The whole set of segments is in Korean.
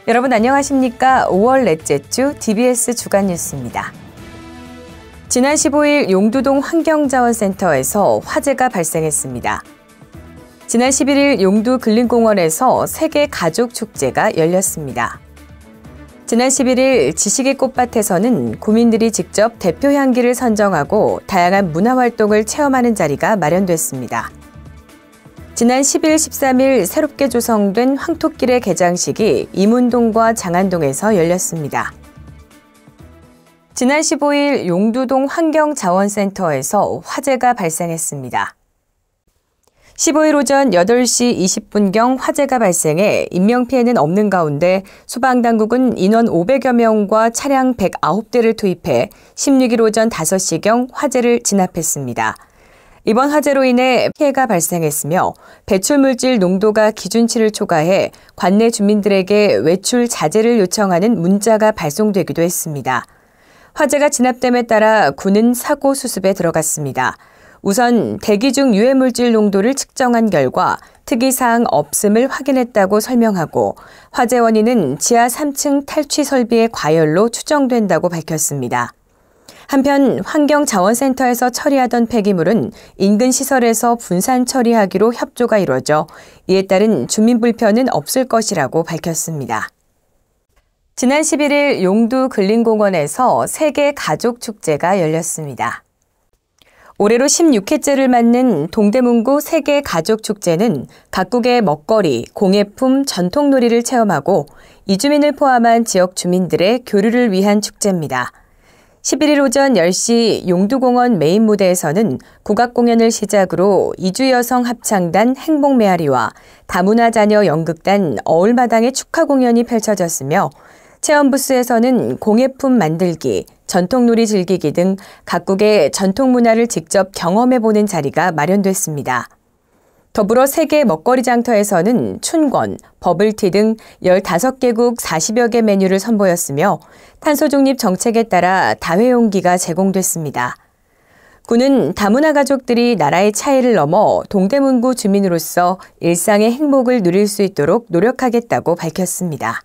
여러분 안녕하십니까? 5월 넷째 주 DBS 주간 뉴스입니다. 지난 15일 용두동 환경자원센터에서 화재가 발생했습니다. 지난 11일 용두 근린공원에서 세계 가족 축제가 열렸습니다. 지난 11일 지식의 꽃밭에서는 구민들이 직접 대표 향기를 선정하고 다양한 문화활동을 체험하는 자리가 마련됐습니다. 지난 10일, 13일 새롭게 조성된 황토길의 개장식이 이문동과 장안동에서 열렸습니다. 지난 15일 용두동 환경자원센터에서 화재가 발생했습니다. 15일 오전 8시 20분경 화재가 발생해 인명피해는 없는 가운데 소방당국은 인원 500여 명과 차량 109대를 투입해 16일 오전 5시경 화재를 진압했습니다. 이번 화재로 인해 피해가 발생했으며 배출물질 농도가 기준치를 초과해 관내 주민들에게 외출 자제를 요청하는 문자가 발송되기도 했습니다. 화재가 진압됨에 따라 군은 사고 수습에 들어갔습니다. 우선 대기 중 유해물질 농도를 측정한 결과 특이사항 없음을 확인했다고 설명하고 화재 원인은 지하 3층 탈취 설비의 과열로 추정된다고 밝혔습니다. 한편 환경자원센터에서 처리하던 폐기물은 인근 시설에서 분산 처리하기로 협조가 이루어져 이에 따른 주민 불편은 없을 것이라고 밝혔습니다. 지난 11일 용두 근린공원에서 세계 가족 축제가 열렸습니다. 올해로 16회째를 맞는 동대문구 세계 가족 축제는 각국의 먹거리, 공예품, 전통놀이를 체험하고 이주민을 포함한 지역 주민들의 교류를 위한 축제입니다. 11일 오전 10시 용두공원 메인 무대에서는 국악 공연을 시작으로 이주여성 합창단 행복메아리와 다문화 자녀 연극단 어울마당의 축하 공연이 펼쳐졌으며 체험 부스에서는 공예품 만들기, 전통놀이 즐기기 등 각국의 전통 문화를 직접 경험해보는 자리가 마련됐습니다. 더불어 세계 먹거리 장터에서는 춘권, 버블티 등 15개국 40여 개 메뉴를 선보였으며 탄소 중립 정책에 따라 다회용기가 제공됐습니다. 군은 다문화 가족들이 나라의 차이를 넘어 동대문구 주민으로서 일상의 행복을 누릴 수 있도록 노력하겠다고 밝혔습니다.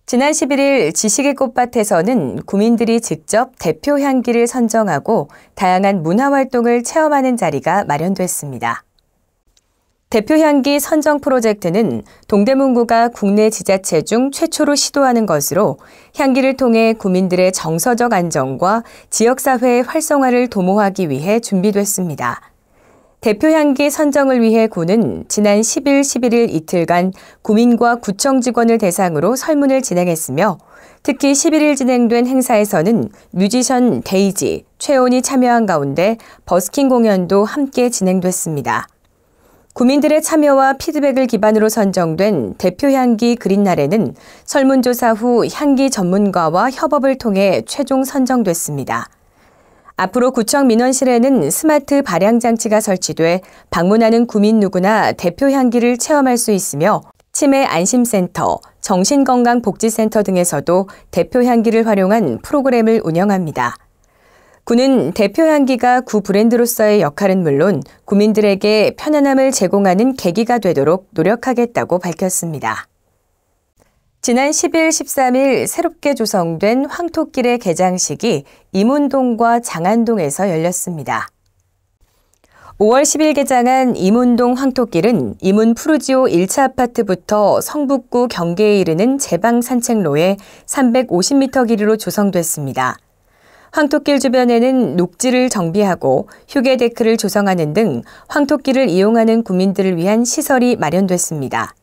지난 11일 지식의 꽃밭에서는 구민들이 직접 대표 향기를 선정하고 다양한 문화활동을 체험하는 자리가 마련됐습니다. 대표 향기 선정 프로젝트는 동대문구가 국내 지자체 중 최초로 시도하는 것으로 향기를 통해 구민들의 정서적 안정과 지역사회의 활성화를 도모하기 위해 준비됐습니다. 대표 향기 선정을 위해 군은 지난 10일, 11일 이틀간 구민과 구청 직원을 대상으로 설문을 진행했으며 특히 11일 진행된 행사에서는 뮤지션 데이지, 최온이 참여한 가운데 버스킹 공연도 함께 진행됐습니다. 구민들의 참여와 피드백을 기반으로 선정된 대표 향기 그린날에는 설문조사 후 향기 전문가와 협업을 통해 최종 선정됐습니다. 앞으로 구청 민원실에는 스마트 발향 장치가 설치돼 방문하는 구민 누구나 대표 향기를 체험할 수 있으며 치매 안심센터, 정신건강복지센터 등에서도 대표 향기를 활용한 프로그램을 운영합니다. 군은 대표 향기가 구 브랜드로서의 역할은 물론 구민들에게 편안함을 제공하는 계기가 되도록 노력하겠다고 밝혔습니다. 지난 10일, 13일 새롭게 조성된 황토길의 개장식이 이문동과 장안동에서 열렸습니다. 5월 10일 개장한 이문동 황토길은 이문 푸르지오 1차 아파트부터 성북구 경계에 이르는 제방 산책로에 350m 길이로 조성됐습니다. 황토길 주변에는 녹지를 정비하고 휴게 데크를 조성하는 등 황토길을 이용하는 구민들을 위한 시설이 마련됐습니다.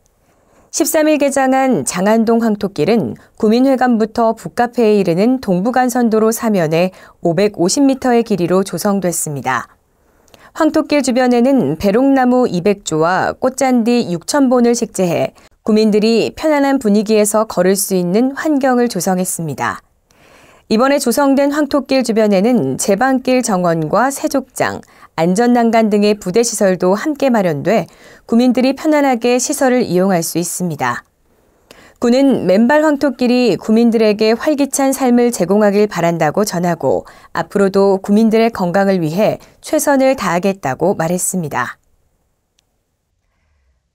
13일 개장한 장안동 황토길은 구민회관부터 북카페에 이르는 동부간선도로 사면에 550m의 길이로 조성됐습니다. 황토길 주변에는 배롱나무 200조와 꽃잔디 6,000본을 식재해 구민들이 편안한 분위기에서 걸을 수 있는 환경을 조성했습니다. 이번에 조성된 황토길 주변에는 제방길 정원과 세족장, 안전난간 등의 부대시설도 함께 마련돼 구민들이 편안하게 시설을 이용할 수 있습니다. 군은 맨발 황토길이 구민들에게 활기찬 삶을 제공하길 바란다고 전하고 앞으로도 구민들의 건강을 위해 최선을 다하겠다고 말했습니다.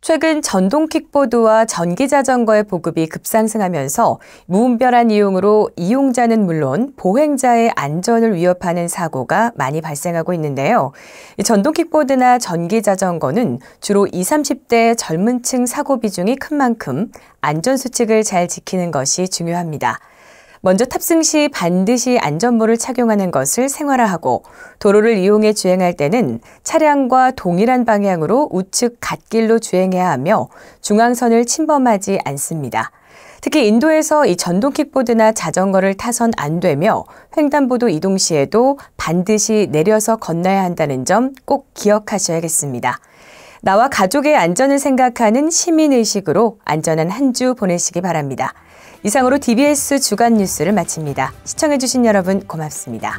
최근 전동 킥보드와 전기 자전거의 보급이 급상승하면서 무분별한 이용으로 이용자는 물론 보행자의 안전을 위협하는 사고가 많이 발생하고 있는데요. 전동 킥보드나 전기 자전거는 주로 20, 30대 젊은 층 사고 비중이 큰 만큼 안전수칙을 잘 지키는 것이 중요합니다. 먼저 탑승 시 반드시 안전모를 착용하는 것을 생활화하고 도로를 이용해 주행할 때는 차량과 동일한 방향으로 우측 갓길로 주행해야 하며 중앙선을 침범하지 않습니다. 특히 인도에서 이 전동 킥보드나 자전거를 타선 안 되며 횡단보도 이동 시에도 반드시 내려서 건너야 한다는 점 꼭 기억하셔야겠습니다. 나와 가족의 안전을 생각하는 시민의식으로 안전한 한 주 보내시기 바랍니다. 이상으로 DBS 주간 뉴스를 마칩니다. 시청해주신 여러분 고맙습니다.